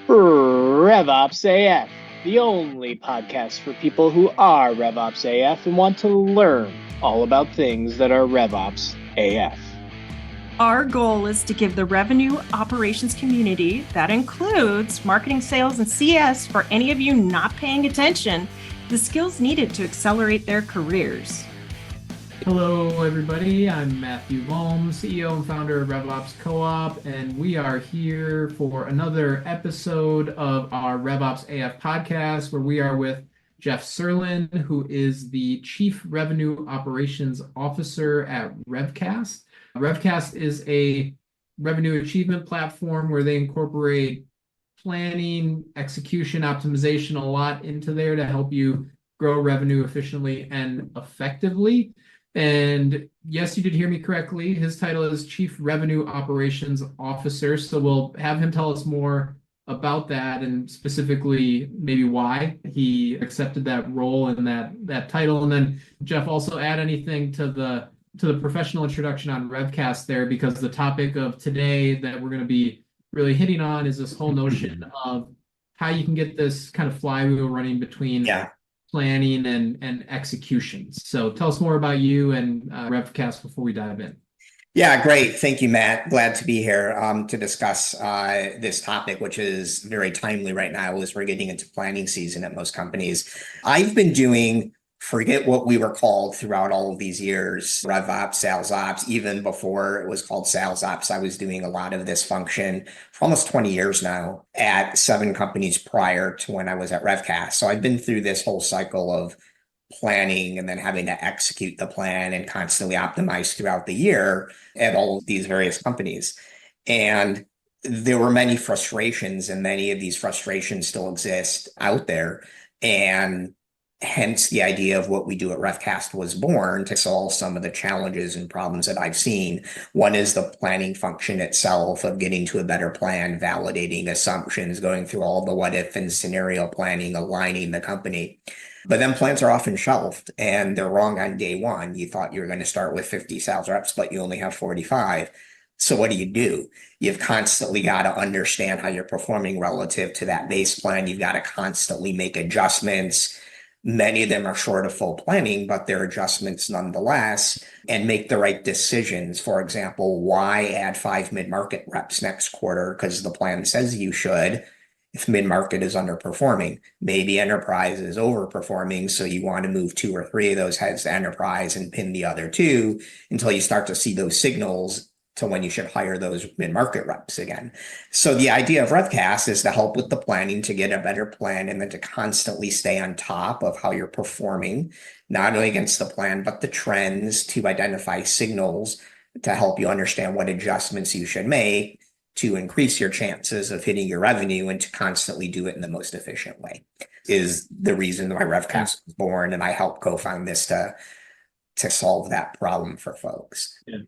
RevOpsAF, the only podcast for people who are RevOpsAF and want to learn all about things that are RevOps AF. Our goal is to give the revenue operations community, that includes marketing, sales, and CS, for any of you not paying attention, the skills needed to accelerate their careers. Hello, everybody. I'm Matt Volm, CEO and founder of RevOps Co-op, and we are here for another episode of our RevOpsAF podcast, where we are with Jeff Serlin, who is the Chief Revenue Operations Officer at Revcast. Revcast is a revenue achievement platform where they incorporate planning, execution, optimization, a lot into there to help you grow revenue efficiently and effectively. And yes, you did hear me correctly. His title is Chief Revenue Operations Officer. So we'll have him tell us more about that and specifically maybe why he accepted that role and that title. And then Jeff, also add anything to the professional introduction on Revcast there, because the topic of today that we're going to be really hitting on is this whole notion of how you can get this kind of flywheel running between planning and execution. So tell us more about you and Revcast before we dive in. Yeah, great. Thank you, Matt. Glad to be here to discuss this topic, which is very timely right now as we're getting into planning season at most companies. I've been doing, forget what we were called throughout all of these years, RevOps, Sales Ops, even before it was called Sales Ops. I was doing a lot of this function for almost 20 years now at 7 companies prior to when I was at Revcast. So I've been through this whole cycle of planning and then having to execute the plan and constantly optimize throughout the year at all of these various companies. And there were many frustrations, and many of these frustrations still exist out there. And hence the idea of what we do at Revcast was born, to solve some of the challenges and problems that I've seen. One is the planning function itself, of getting to a better plan, validating assumptions, going through all the what if and scenario planning, aligning the company. But then plans are often shelved and they're wrong on day one. You thought you were going to start with 50 sales reps, but you only have 45. So what do? You've constantly got to understand how you're performing relative to that base plan. You've got to constantly make adjustments. Many of them are short of full planning, but they're adjustments nonetheless, and make the right decisions. For example, why add 5 mid-market reps next quarter? Because the plan says you should. If mid-market is underperforming, maybe enterprise is overperforming, so you want to move 2 or 3 of those heads to enterprise and pin the other 2 until you start to see those signals to when you should hire those mid-market reps again. So the idea of Revcast is to help with the planning, to get a better plan, and then to constantly stay on top of how you're performing, not only against the plan, but the trends, to identify signals to help you understand what adjustments you should make to increase your chances of hitting your revenue, and to constantly do it in the most efficient way, is the reason why Revcast was born. And I helped co-found this to solve that problem for folks. Yeah.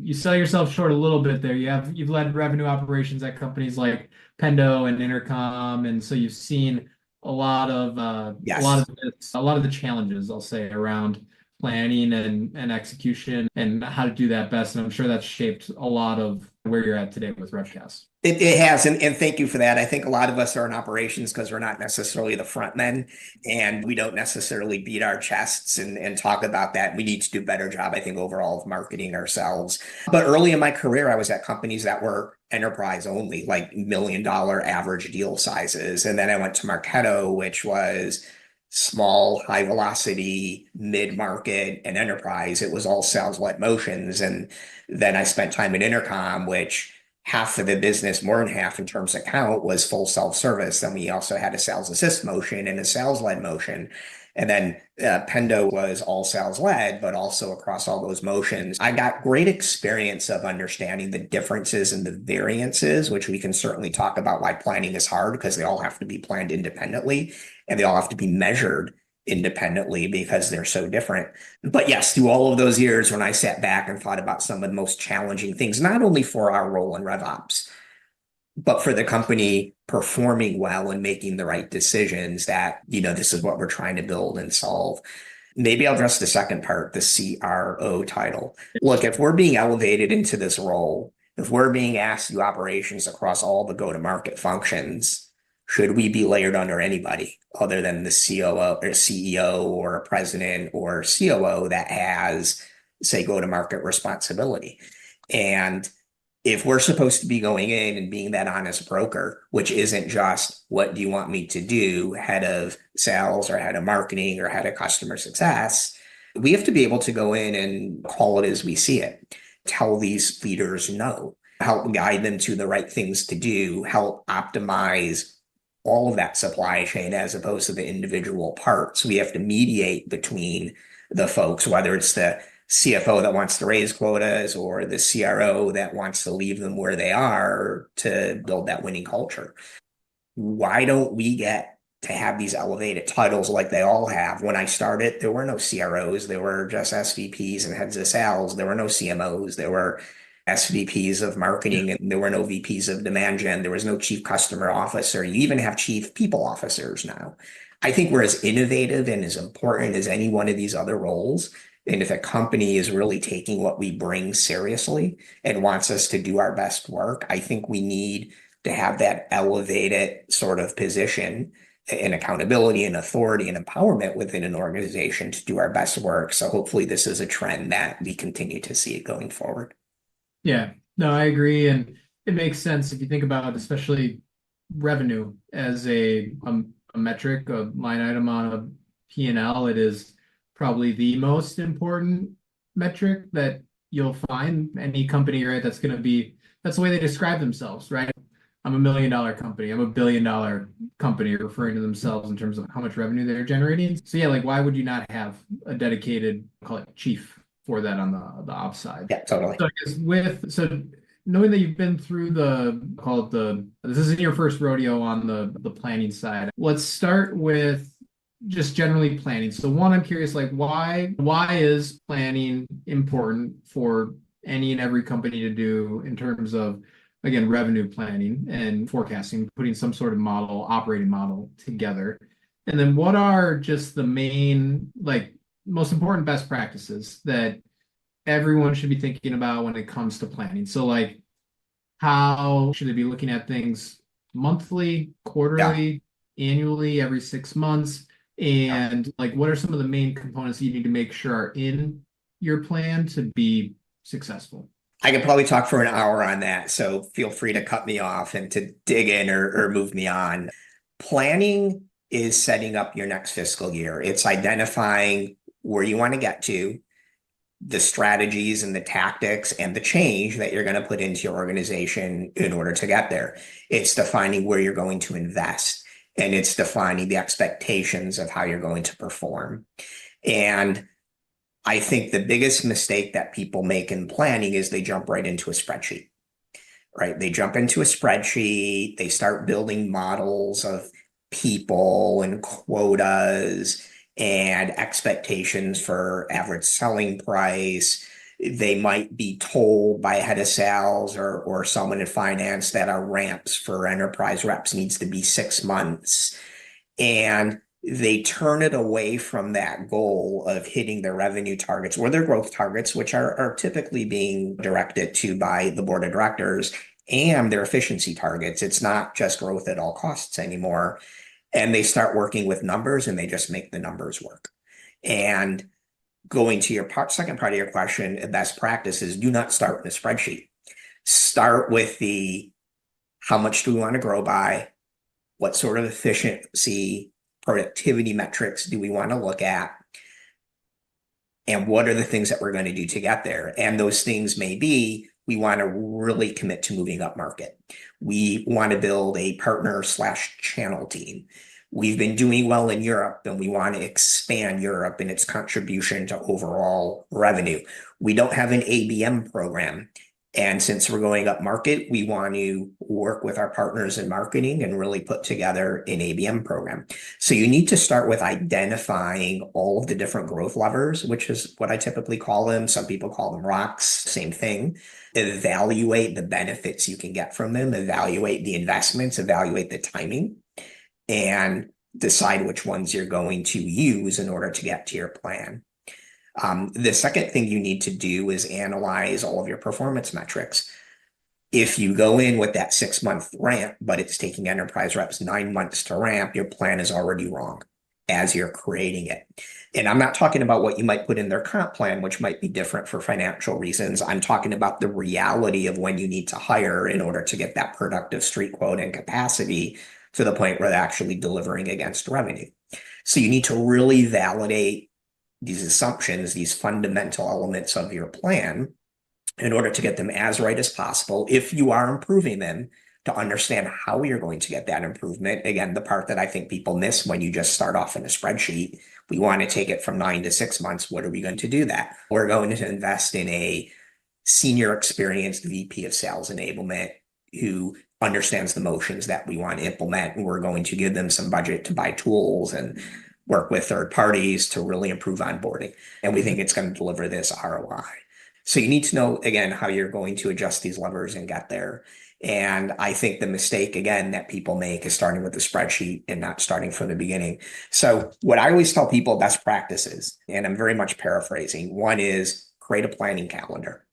You sell yourself short a little bit there. You've led revenue operations at companies like Pendo and Intercom, and so you've seen a lot of the challenges, I'll say, around planning and execution and how to do that best. And I'm sure that's shaped a lot of where you're at today with Revcast. It has, and thank you for that. I think a lot of us are in operations because we're not necessarily the front men, and we don't necessarily beat our chests and talk about that. We need to do a better job, I think, overall of marketing ourselves. But early in my career, I was at companies that were enterprise only, like $1 million average deal sizes. And then I went to Marketo, which was small, high velocity, mid-market, and enterprise. It was all sales-led motions. And then I spent time at Intercom, which half of the business, more than half in terms of count, was full self-service. Then we also had a sales assist motion and a sales-led motion. And then Pendo was all sales-led, but also across all those motions. I got great experience of understanding the differences and the variances, which we can certainly talk about why planning is hard, because they all have to be planned independently and they all have to be measured independently because they're so different. But yes, through all of those years, when I sat back and thought about some of the most challenging things, not only for our role in RevOps, but for the company performing well and making the right decisions, that, this is what we're trying to build and solve. Maybe I'll address the second part, the CRO title. Look, if we're being elevated into this role, If we're being asked to do operations across all the go-to-market functions, should we be layered under anybody other than the COO or CEO or a president or COO that has, say, go-to-market responsibility? And if we're supposed to be going in and being that honest broker, which isn't just what do you want me to do, head of sales or head of marketing or head of customer success, we have to be able to go in and call it as we see it, tell these leaders no, help guide them to the right things to do, help optimize all of that supply chain as opposed to the individual parts. We have to mediate between the folks, whether it's the CFO that wants to raise quotas or the CRO that wants to leave them where they are to build that winning culture. Why don't we get to have these elevated titles like they all have? When I started, there were no CROs. There were just SVPs and heads of sales. There were no CMOs. There were SVPs of marketing, and there were no VPs of demand gen. There was no chief customer officer. You even have chief people officers now. I think we're as innovative and as important as any one of these other roles. And if a company is really taking what we bring seriously and wants us to do our best work, I think we need to have that elevated sort of position and accountability and authority and empowerment within an organization to do our best work. So hopefully this is a trend that we continue to see it going forward. Yeah, no, I agree. And it makes sense if you think about especially revenue as a metric, a line item on a P&L. It is probably the most important metric that you'll find any company, right? That's the way they describe themselves, right? I'm $1 million company. I'm $1 billion company, referring to themselves in terms of how much revenue they're generating. So yeah, like why would you not have a dedicated, call it chief for that on the ops side? Yeah, totally. So I guess knowing that you've been through this isn't your first rodeo on the planning side. Let's start with just generally planning. So one, I'm curious, like why is planning important for any and every company to do in terms of, again, revenue planning and forecasting, putting some sort of operating model together? And then what are just the main, like most important best practices that everyone should be thinking about when it comes to planning? So like how should they be looking at things monthly, quarterly, annually, every 6 months? And like, what are some of the main components that you need to make sure are in your plan to be successful? I could probably talk for an hour on that, so feel free to cut me off and to dig in or move me on. Planning is setting up your next fiscal year. It's identifying where you want to get to, the strategies and the tactics and the change that you're going to put into your organization in order to get there. It's defining where you're going to invest, and it's defining the expectations of how you're going to perform. And I think the biggest mistake that people make in planning is they jump right into a spreadsheet, right? They jump into a spreadsheet, they start building models of people and quotas and expectations for average selling price. They might be told by a head of sales or someone in finance that our ramps for enterprise reps needs to be 6 months. And they turn it away from that goal of hitting their revenue targets or their growth targets, which are typically being directed to by the board of directors, and their efficiency targets. It's not just growth at all costs anymore. And they start working with numbers and they just make the numbers work. And going to your second part of your question, best practices, do not start with a spreadsheet. Start with how much do we want to grow by? What sort of efficiency, productivity metrics do we want to look at? And what are the things that we're going to do to get there? And those things may be, we want to really commit to moving up market. We want to build a partner/channel team. We've been doing well in Europe and we want to expand Europe and its contribution to overall revenue. We don't have an ABM program. And since we're going up market, we want to work with our partners in marketing and really put together an ABM program. So you need to start with identifying all of the different growth levers, which is what I typically call them. Some people call them rocks, same thing. Evaluate the benefits you can get from them, evaluate the investments, evaluate the timing, and decide which ones you're going to use in order to get to your plan. The second thing you need to do is analyze all of your performance metrics. If you go in with that 6-month ramp, but it's taking enterprise reps 9 months to ramp, your plan is already wrong as you're creating it. And I'm not talking about what you might put in their comp plan, which might be different for financial reasons. I'm talking about the reality of when you need to hire in order to get that productive street quote and capacity to the point where they're actually delivering against revenue. So you need to really validate these assumptions, these fundamental elements of your plan in order to get them as right as possible. If you are improving them, to understand how you're going to get that improvement. Again, the part that I think people miss when you just start off in a spreadsheet, we want to take it from 9 to 6 months. What are we going to do that? We're going to invest in a senior experienced VP of sales enablement who understands the motions that we want to implement. And we're going to give them some budget to buy tools and work with third parties to really improve onboarding. And we think it's going to deliver this ROI. So you need to know, again, how you're going to adjust these levers and get there. And I think the mistake, again, that people make is starting with the spreadsheet and not starting from the beginning. So what I always tell people, best practices, and I'm very much paraphrasing. One is create a planning calendar.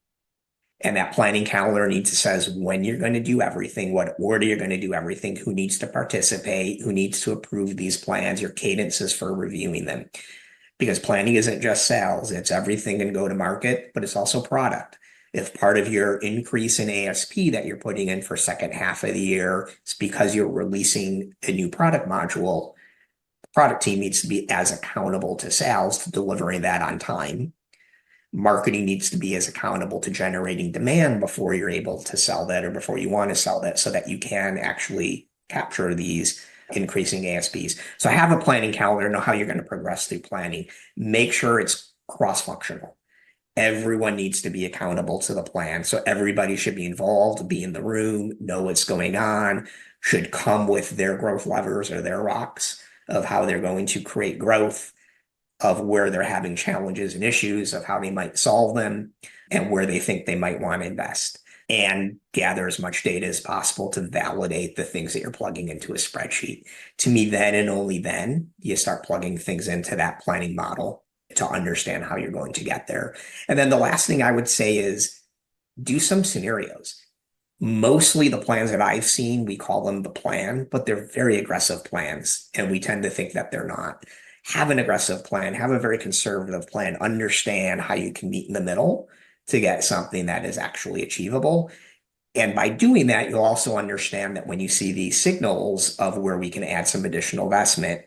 And that planning calendar needs to says when you're going to do everything, what order you're going to do everything, who needs to participate, who needs to approve these plans, your cadences for reviewing them. Because planning isn't just sales, it's everything in go-to-market, but it's also product. If part of your increase in ASP that you're putting in for second half of the year is because you're releasing a new product module, the product team needs to be as accountable to sales to delivering that on time. Marketing needs to be as accountable to generating demand before you're able to sell that or before you want to sell that so that you can actually capture these increasing ASPs. So have a planning calendar, know how you're going to progress through planning. Make sure it's cross-functional. Everyone needs to be accountable to the plan. So everybody should be involved, be in the room, know what's going on, should come with their growth levers or their rocks of how they're going to create growth, of where they're having challenges and issues, of how they might solve them, and where they think they might want to invest. And gather as much data as possible to validate the things that you're plugging into a spreadsheet. To me, then and only then, you start plugging things into that planning model to understand how you're going to get there. And then the last thing I would say is do some scenarios. Mostly the plans that I've seen, we call them the plan, but they're very aggressive plans. And we tend to think that they're not. Have an aggressive plan, have a very conservative plan, understand how you can meet in the middle to get something that is actually achievable. And by doing that, you'll also understand that when you see these signals of where we can add some additional investment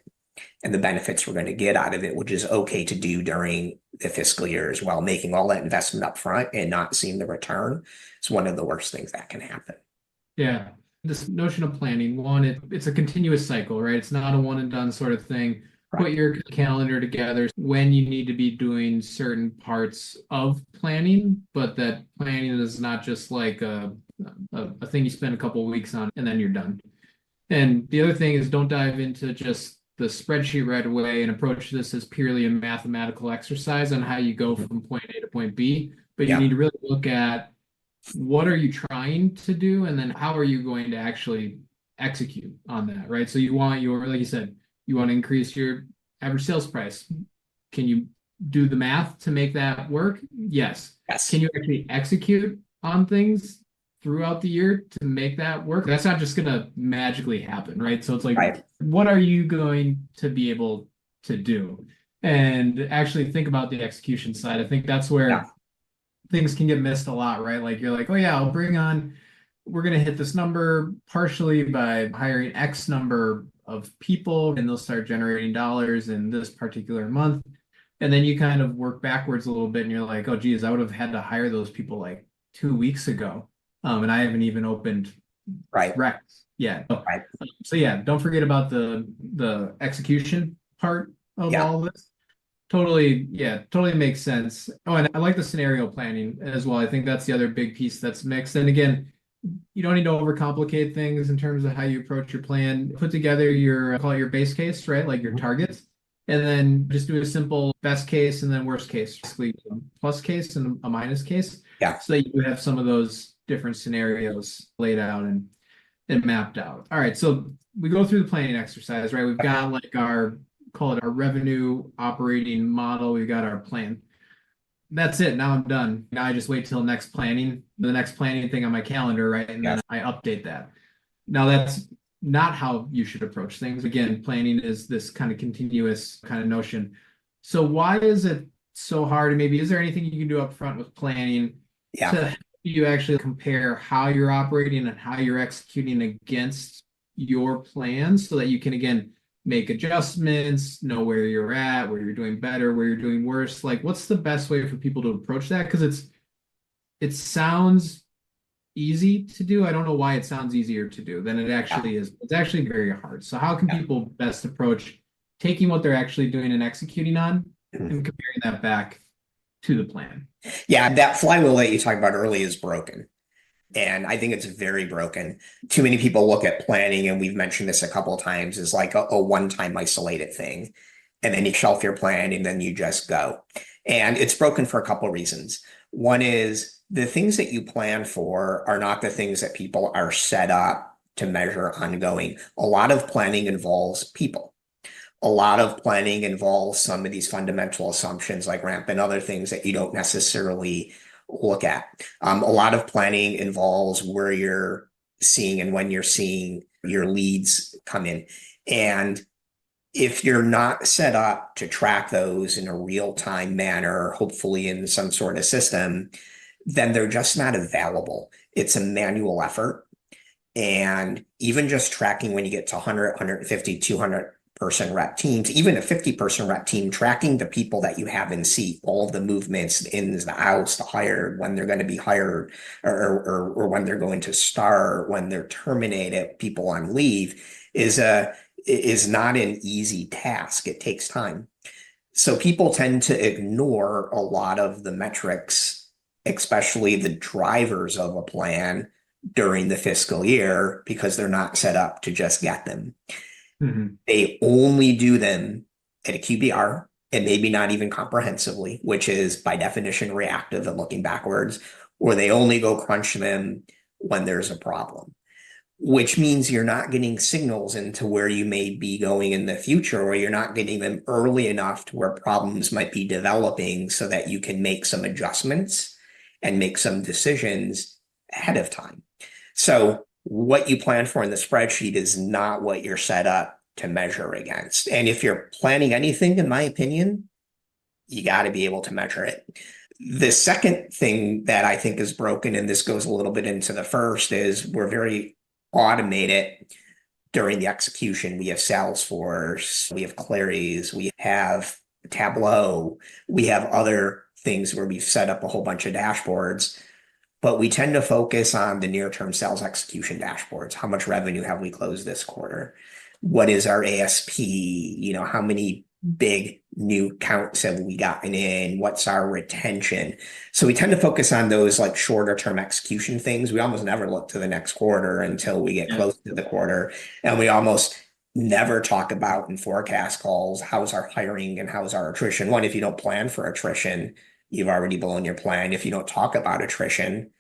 and the benefits we're going to get out of it, which is okay to do during the fiscal year as well. Making all that investment up front and not seeing the return is one of the worst things that can happen. Yeah. This notion of planning, it's a continuous cycle, right? It's not a one and done sort of thing. Put your calendar together when you need to be doing certain parts of planning, but that planning is not just like a thing you spend a couple of weeks on and then you're done. And the other thing is don't dive into just the spreadsheet right away and approach this as purely a mathematical exercise on how you go from point A to point B, but you need to really look at what are you trying to do and then how are you going to actually execute on that, right? So you want like you said, you want to increase your average sales price. Can you do the math to make that work? Yes. Can you actually execute on things throughout the year to make that work? That's not just going to magically happen, right? So it's like, what are you going to be able to do? And actually think about the execution side. I think that's where things can get missed a lot, right? Like you're like, oh yeah, we're going to hit this number partially by hiring X number of people and they'll start generating dollars in this particular month. And then you kind of work backwards a little bit and you're like, oh geez, I would have had to hire those people like 2 weeks ago. And I haven't even opened recs yet. So yeah, don't forget about the execution part of all of this. Totally makes sense. Oh, and I like the scenario planning as well. I think that's the other big piece that's mixed. And again, you don't need to overcomplicate things in terms of how you approach your plan. Put together call it your base case, right? Like your targets, and then just do a simple best case and then worst case, basically a plus case and a minus case. So that you have some of those different scenarios laid out and mapped out. All right. So we go through the planning exercise, right? We've got like call it our revenue operating model. We've got our plan. that's it. Now I'm done. Now I just wait till the next planning thing on my calendar, right? And then I update that. Now that's not how you should approach things. Again, planning is this kind of continuous kind of notion. So why is it so hard? And maybe is there anything you can do up front with planning to help you actually compare how you're operating and how you're executing against your plans so that you can, again, make adjustments, know where you're at, where you're doing better, where you're doing worse? Like, what's the best way for people to approach that? Because it sounds easy to do. I don't know why it sounds easier to do than it actually is. It's actually very hard. So how can people best approach taking what they're actually doing and executing on and comparing that back to the plan? Yeah, that flywheel that you talked about earlier is broken. And I think it's very broken. Too many people look at planning, and we've mentioned this a couple of times, as like a one-time isolated thing. And then you shelf your plan and then you just go. And it's broken for a couple of reasons. One is the things that you plan for are not the things that people are set up to measure ongoing. A lot of planning involves people. A lot of planning involves some of these fundamental assumptions like ramp and other things that you don't necessarily look at. A lot of planning involves where you're seeing and when you're seeing your leads come in. And if you're not set up to track those in a real-time manner, hopefully in some sort of system, then they're just not available. It's a manual effort. And even just tracking when you get to 100, 150, 200 person rep teams, even a 50-person rep team, tracking the people that you have in seat, all of the movements, the ins, the outs, the hired, when they're going to be hired, or when they're going to start, when they're terminated, people on leave, is not an easy task. It takes time. So people tend to ignore a lot of the metrics, especially the drivers of a plan during the fiscal year, because they're not set up to just get them. They only do them at a QBR, and maybe not even comprehensively, which is by definition reactive and looking backwards, or they only go crunch them when there's a problem, which means you're not getting signals into where you may be going in the future, or you're not getting them early enough to where problems might be developing so that you can make some adjustments and make some decisions ahead of time. So what you plan for in the spreadsheet is not what you're set up to measure against. And if you're planning anything, in my opinion, you got to be able to measure it. The second thing that I think is broken, and this goes a little bit into the first, is we're very automated during the execution. We have Salesforce, we have Clarice, we have Tableau, we have other things where we've set up a whole bunch of dashboards. But we tend to focus on the near-term sales execution dashboards. How much revenue have we closed this quarter? What is our ASP? How many big new counts have we gotten in? What's our retention? So we tend to focus on those like shorter term execution things. We almost never look to the next quarter until we get close to the quarter. And we almost never talk about in forecast calls, how's our hiring and how's our attrition? One, if you don't plan for attrition, you've already blown your plan. If you don't talk about attrition,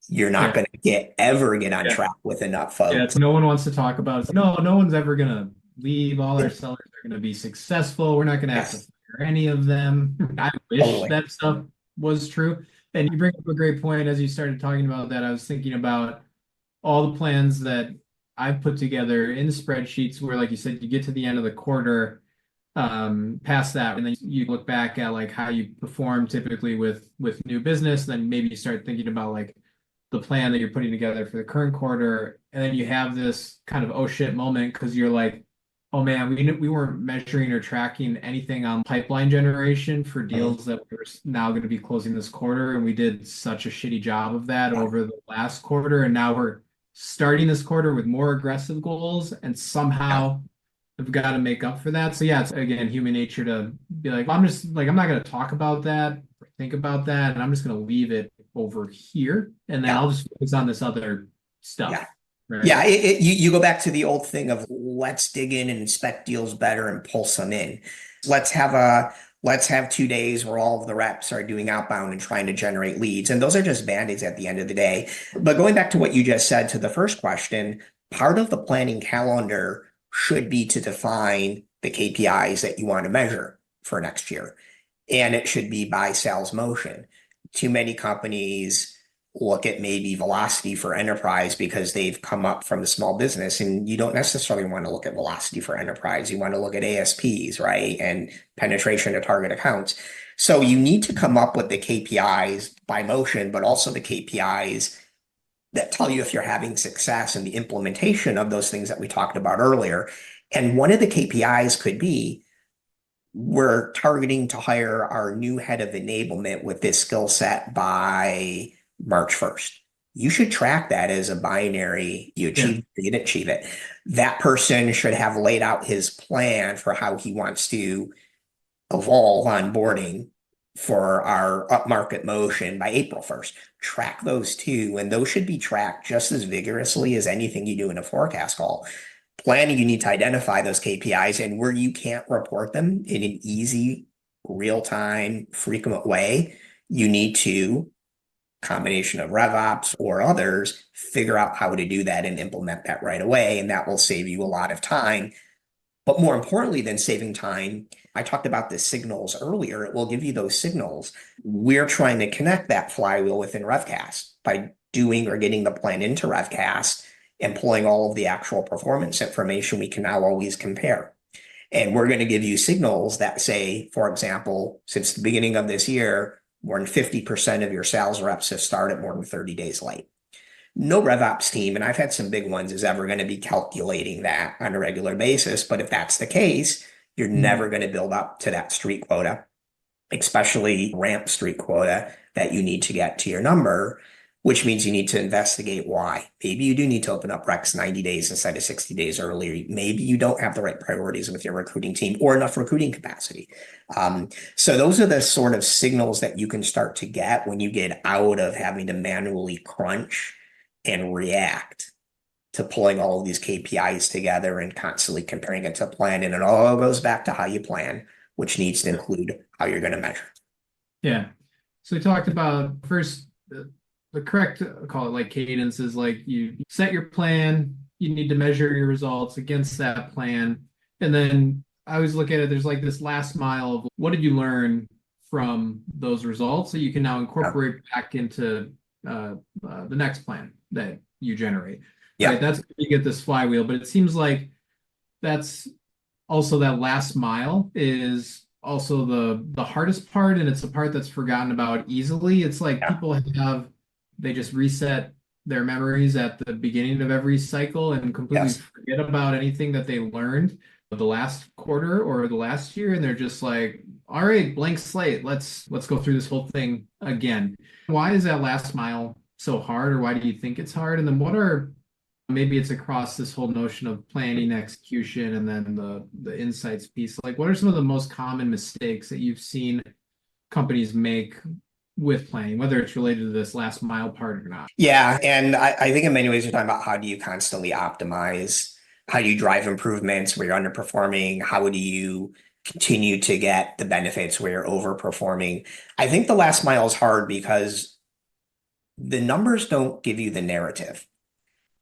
you're not going to ever get on track with enough folks. Yeah, no one wants to talk about it. No one's ever going to leave. All our sellers are going to be successful. We're not going to have to fire any of them. I wish that stuff was true. And you bring up a great point. As you started talking about that, I was thinking about all the plans that I've put together in spreadsheets where, like you said, you get to the end of the quarter, past that, and then you look back at like how you perform typically with new business. Then maybe you start thinking about like the plan that you're putting together for the current quarter, and then you have this kind of oh shit moment because you're like, oh man, we weren't measuring or tracking anything on pipeline generation for deals that we were now going to be closing this quarter, and we did such a shitty job of that over the last quarter, and now we're starting this quarter with more aggressive goals, and somehow we've got to make up for that. So yeah, it's again human nature to be like, I'm not going to talk about that or think about that, and I'm just going to leave it over here, and then I'll just focus on this other stuff. Right? Yeah, you go back to the old thing of let's dig in and inspect deals better and pull some in. Let's have 2 days where all of the reps are doing outbound and trying to generate leads. And those are just band-aids at the end of the day. But going back to what you just said to the first question, part of the planning calendar should be to define the KPIs that you want to measure for next year. and it should be by sales motion. Too many companies look at maybe velocity for enterprise because they've come up from a small business, and you don't necessarily want to look at velocity for enterprise. You want to look at ASPs, right? And penetration of target accounts. So you need to come up with the KPIs by motion, but also the KPIs that tell you if you're having success in the implementation of those things that we talked about earlier. And one of the KPIs could be, we're targeting to hire our new head of enablement with this skill set by March 1st. You should track that as a binary. You achieve it, you didn't achieve it. That person should have laid out his plan for how he wants to evolve onboarding for our upmarket motion by April 1st. Track those two, and those should be tracked just as vigorously as anything you do in a forecast call. Planning, you need to identify those KPIs, and where you can't report them in an easy, real-time, frequent way, you need to, combination of RevOps or others, figure out how to do that and implement that right away, and that will save you a lot of time. But more importantly than saving time, I talked about the signals earlier. It will give you those signals. We're trying to connect that flywheel within Revcast by doing or getting the plan into Revcast and pulling all of the actual performance information we can now always compare. And we're going to give you signals that say, for example, since the beginning of this year, more than 50% of your sales reps have started more than 30 days late. No RevOps team, and I've had some big ones, is ever going to be calculating that on a regular basis. But if that's the case, you're never going to build up to that street quota, especially ramp street quota that you need to get to your number, which means you need to investigate why. Maybe you do need to open up recs 90 days instead of 60 days earlier. Maybe you don't have the right priorities with your recruiting team or enough recruiting capacity. So those are the sort of signals that you can start to get when you get out of having to manually crunch and react to pulling all of these KPIs together and constantly comparing it to a plan. And it all goes back to how you plan, which needs to include how you're going to measure. Yeah. So we talked about first, the correct, call it like cadence, is like you set your plan, you need to measure your results against that plan. And then I always look at it, there's like this last mile of what did you learn from those results that you can now incorporate back into the next plan that you generate. Yeah. Right? That's you get this flywheel, but it seems like that's also that last mile is also the hardest part, and it's the part that's forgotten about easily. It's like people they just reset their memories at the beginning of every cycle and completely forget about anything that they learned the last quarter or the last year, and they're just like, all right, blank slate, let's go through this whole thing again. Why is that last mile so hard, or why do you think it's hard? And then what are, maybe it's across this whole notion of planning, execution, and then the insights piece, like what are some of the most common mistakes that you've seen companies make with planning, whether it's related to this last mile part or not? Yeah, and I think in many ways you're talking about how do you constantly optimize, how do you drive improvements where you're underperforming, how do you continue to get the benefits where you're overperforming. I think the last mile is hard because the numbers don't give you the narrative,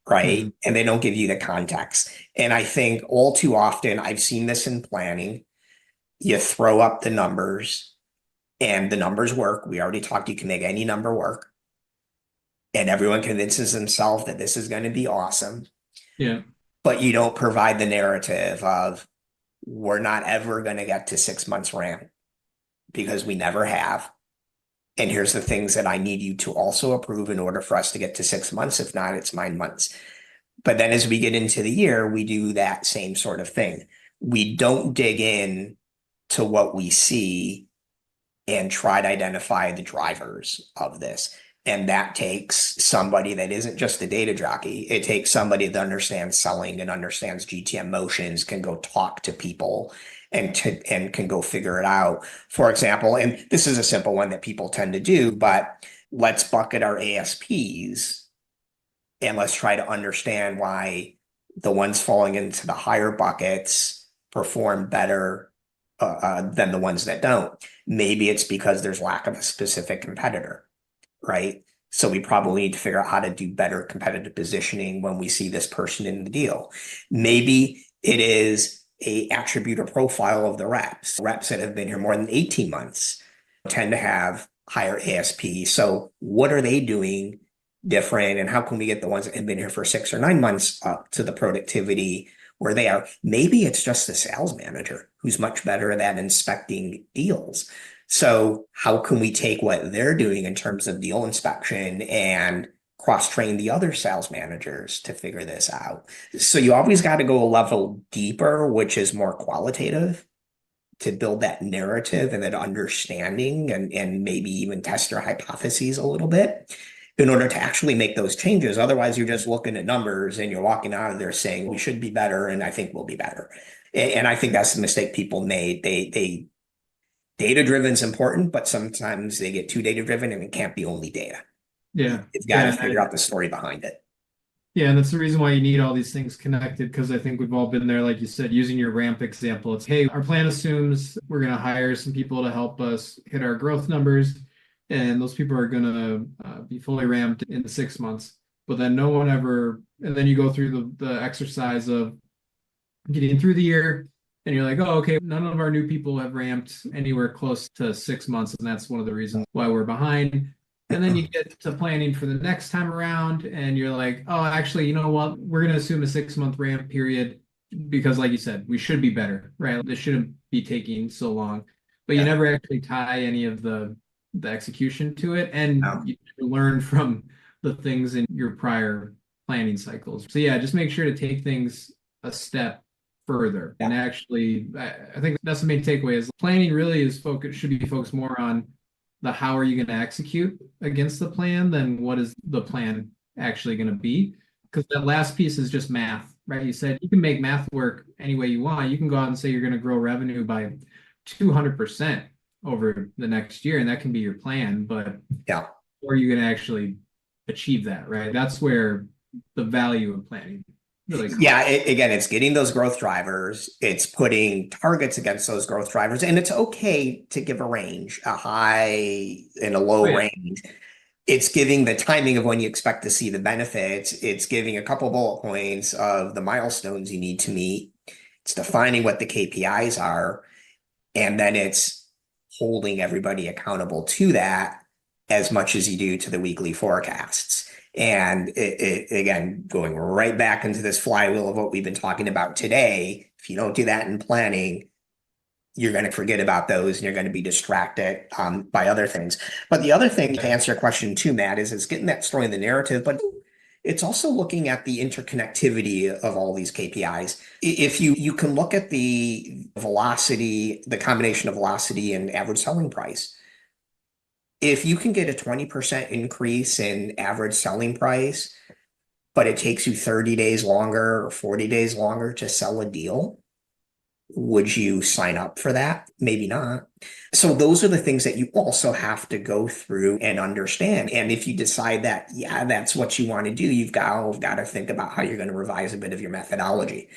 right? And they don't give you the context. And I think all too often, I've seen this in planning, you throw up the numbers and the numbers work. We already talked, you can make any number work. And everyone convinces themselves that this is going to be awesome. Yeah. But you don't provide the narrative of, we're not ever going to get to 6 months ramp because we never have. And here's the things that I need you to also approve in order for us to get to 6 months. If not, it's 9 months. But then as we get into the year, we do that same sort of thing. We don't dig in to what we see and try to identify the drivers of this. And that takes somebody that isn't just a data jockey. It takes somebody that understands selling and understands GTM motions, can go talk to people and can go figure it out. For example, and this is a simple one that people tend to do, but let's bucket our ASPs and let's try to understand why the ones falling into the higher buckets perform better than the ones that don't. Maybe it's because there's lack of a specific competitor, right? So we probably need to figure out how to do better competitive positioning when we see this person in the deal. Maybe it is a attribute or profile of the reps. Reps that have been here more than 18 months tend to have higher ASP. So what are they doing different, and how can we get the ones that have been here for 6 or 9 months up to the productivity where they are? Maybe it's just the sales manager who's much better at inspecting deals. So how can we take what they're doing in terms of deal inspection and cross-train the other sales managers to figure this out? So you always got to go a level deeper, which is more qualitative, to build that narrative and that understanding, and maybe even test your hypotheses a little bit in order to actually make those changes. Otherwise, you're just looking at numbers and you're walking out of there saying, we should be better, and I think we'll be better. And I think that's the mistake people made. They data-driven is important, but sometimes they get too data-driven and it can't be only data. Yeah. You've got to figure out the story behind it. Yeah, and that's the reason why you need all these things connected, because I think we've all been there, like you said, using your ramp example. It's, hey, our plan assumes we're going to hire some people to help us hit our growth numbers, and those people are going to be fully ramped in 6 months. But then no one ever, and then you go through the exercise of getting through the year, and you're like, oh, okay, none of our new people have ramped anywhere close to 6 months, and that's one of the reasons why we're behind. And then you get to planning for the next time around, and you're like, oh, actually, you know what? We're going to assume a 6-month ramp period because, like you said, we should be better, right? This shouldn't be taking so long. But you never actually tie any of the execution to it, and you learn from the things in your prior planning cycles. So yeah, just make sure to take things a step further. And actually, I think that's the main takeaway, is planning really should be focused more on the how are you going to execute against the plan than what is the plan actually going to be. Because that last piece is just math, right? You said you can make math work any way you want. You can go out and say you're going to grow revenue by 200% over the next year, and that can be your plan, but how are you going to actually achieve that, right? That's where the value of planning really comes. Again, it's getting those growth drivers, it's putting targets against those growth drivers, and it's okay to give a range, a high and a low range. It's giving the timing of when you expect to see the benefits. It's giving a couple bullet points of the milestones you need to meet. It's defining what the KPIs are, and then it's holding everybody accountable to that as much as you do to the weekly forecasts. And again, going right back into this flywheel of what we've been talking about today, if you don't do that in planning, you're going to forget about those and you're going to be distracted by other things. But the other thing, to answer your question too, Matt, is it's getting that story in the narrative, but it's also looking at the interconnectivity of all these KPIs. If you can look at the velocity, the combination of velocity and average selling price. If you can get a 20% increase in average selling price, but it takes you 30 days longer or 40 days longer to sell a deal, would you sign up for that? Maybe not. So those are the things that you also have to go through and understand. And if you decide that, that's what you want to do, you've got to think about how you're going to revise a bit of your methodology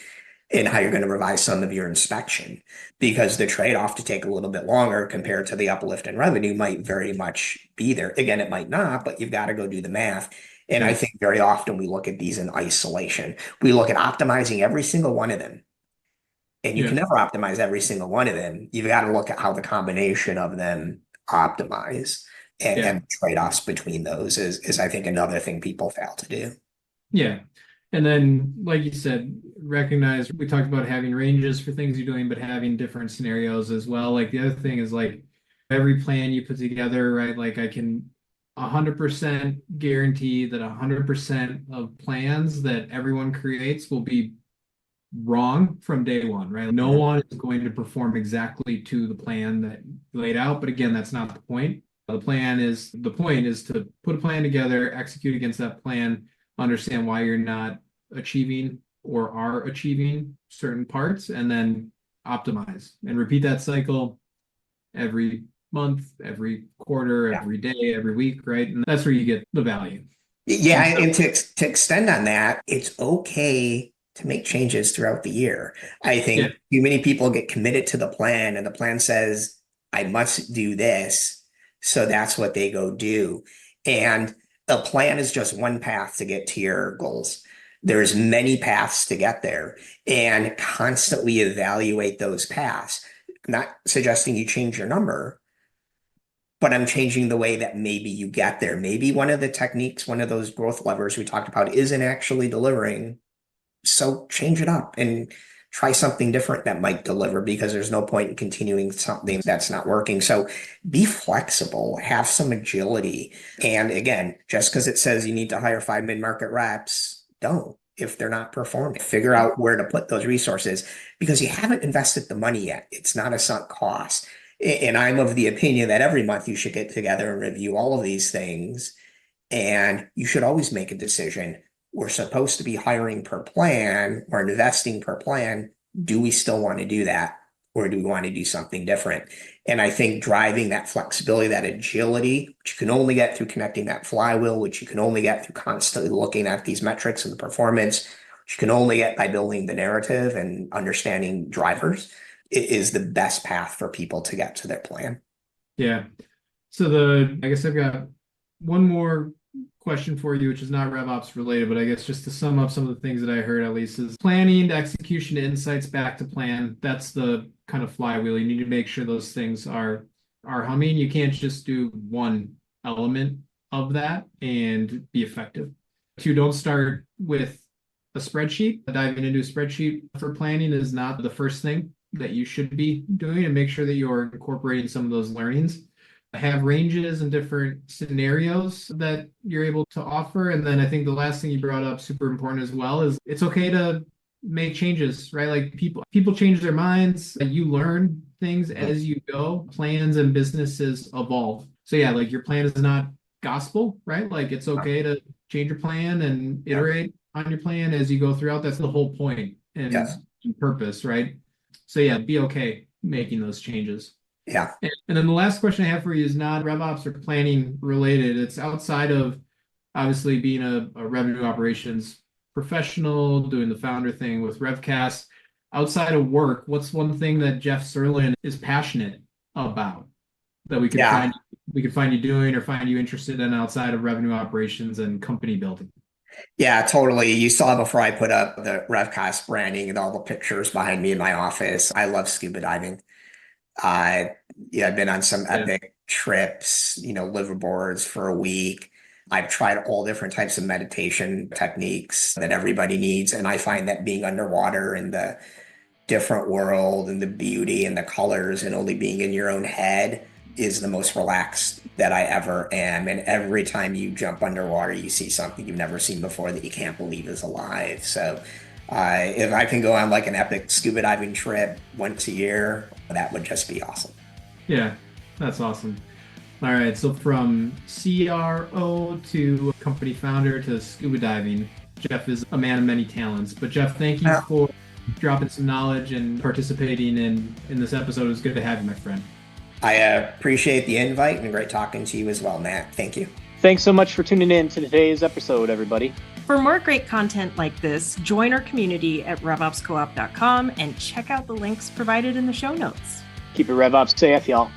and how you're going to revise some of your inspection, because the trade-off to take a little bit longer compared to the uplift in revenue might very much be there. Again, it might not, but you've got to go do the math. And I think very often we look at these in isolation. We look at optimizing every single one of them. And you can never optimize every single one of them. You've got to look at how the combination of them optimize, and trade-offs between those is I think another thing people fail to do. Yeah. And then, like you said, recognize, we talked about having ranges for things you're doing, but having different scenarios as well. Like the other thing is, like, every plan you put together, right? Like I can 100% guarantee that 100% of plans that everyone creates will be wrong from day one, right? No one is going to perform exactly to the plan that you laid out. But again, that's not the point. The point is to put a plan together, execute against that plan, understand why you're not achieving or are achieving certain parts, and then optimize and repeat that cycle every month, every quarter, every day, every week, right? And that's where you get the value. Yeah, and to extend on that, it's okay to make changes throughout the year. I think too many people get committed to the plan, and the plan says, I must do this. So that's what they go do. And a plan is just one path to get to your goals. There's many paths to get there, and constantly evaluate those paths. Not suggesting you change your number, but I'm changing the way that maybe you get there. Maybe one of the techniques, one of those growth levers we talked about isn't actually delivering. So change it up and try something different that might deliver, because there's no point in continuing something that's not working. So be flexible, have some agility. And again, just because it says you need to hire 5 mid-market reps, don't. If they're not performing, figure out where to put those resources, because you haven't invested the money yet. It's not a sunk cost. And I'm of the opinion that every month you should get together and review all of these things. And you should always make a decision. We're supposed to be hiring per plan or investing per plan. Do we still want to do that? Or do we want to do something different? And I think driving that flexibility, that agility, which you can only get through connecting that flywheel, which you can only get through constantly looking at these metrics and the performance, which you can only get by building the narrative and understanding drivers, is the best path for people to get to their plan. Yeah. So I guess I've got one more question for you, which is not RevOps related, but I guess just to sum up some of the things that I heard, at least, is planning to execution to insights back to plan. That's the kind of flywheel. You need to make sure those things are humming. You can't just do one element of that and be effective. 2, don't start with a spreadsheet. Diving into a spreadsheet for planning is not the first thing that you should be doing, and make sure that you're incorporating some of those learnings. Have ranges and different scenarios that you're able to offer. And then I think the last thing you brought up, super important as well, is it's okay to make changes, right? Like people change their minds. You learn things as you go. Plans and businesses evolve. So yeah, like your plan is not gospel, right? Like it's okay to change your plan and iterate on your plan as you go throughout. That's the whole point and purpose, right? So yeah, be okay making those changes. Yeah. And then the last question I have for you is not RevOps or planning related. It's outside of obviously being a revenue operations professional, doing the founder thing with Revcast. Outside of work, what's one thing that Jeff Serlin is passionate about that we could find you doing or find you interested in outside of revenue operations and company building? Yeah, totally. You saw before I put up the Revcast branding and all the pictures behind me in my office. I love scuba diving. I've been on some epic trips, liveaboards for a week. I've tried all different types of meditation techniques that everybody needs. And I find that being underwater in the different world and the beauty and the colors and only being in your own head is the most relaxed that I ever am. And every time you jump underwater, you see something you've never seen before that you can't believe is alive. So if I can go on like an epic scuba diving trip once a year, that would just be awesome. Yeah, that's awesome. All right, so from CRO to company founder to scuba diving, Jeff is a man of many talents. But Jeff, thank you for dropping some knowledge and participating in this episode. It was good to have you, my friend. I appreciate the invite and great talking to you as well, Matt. Thank you. Thanks so much for tuning in to today's episode, everybody. For more great content like this, join our community at RevOpsCoop.com and check out the links provided in the show notes. Keep it RevOpsAF, y'all.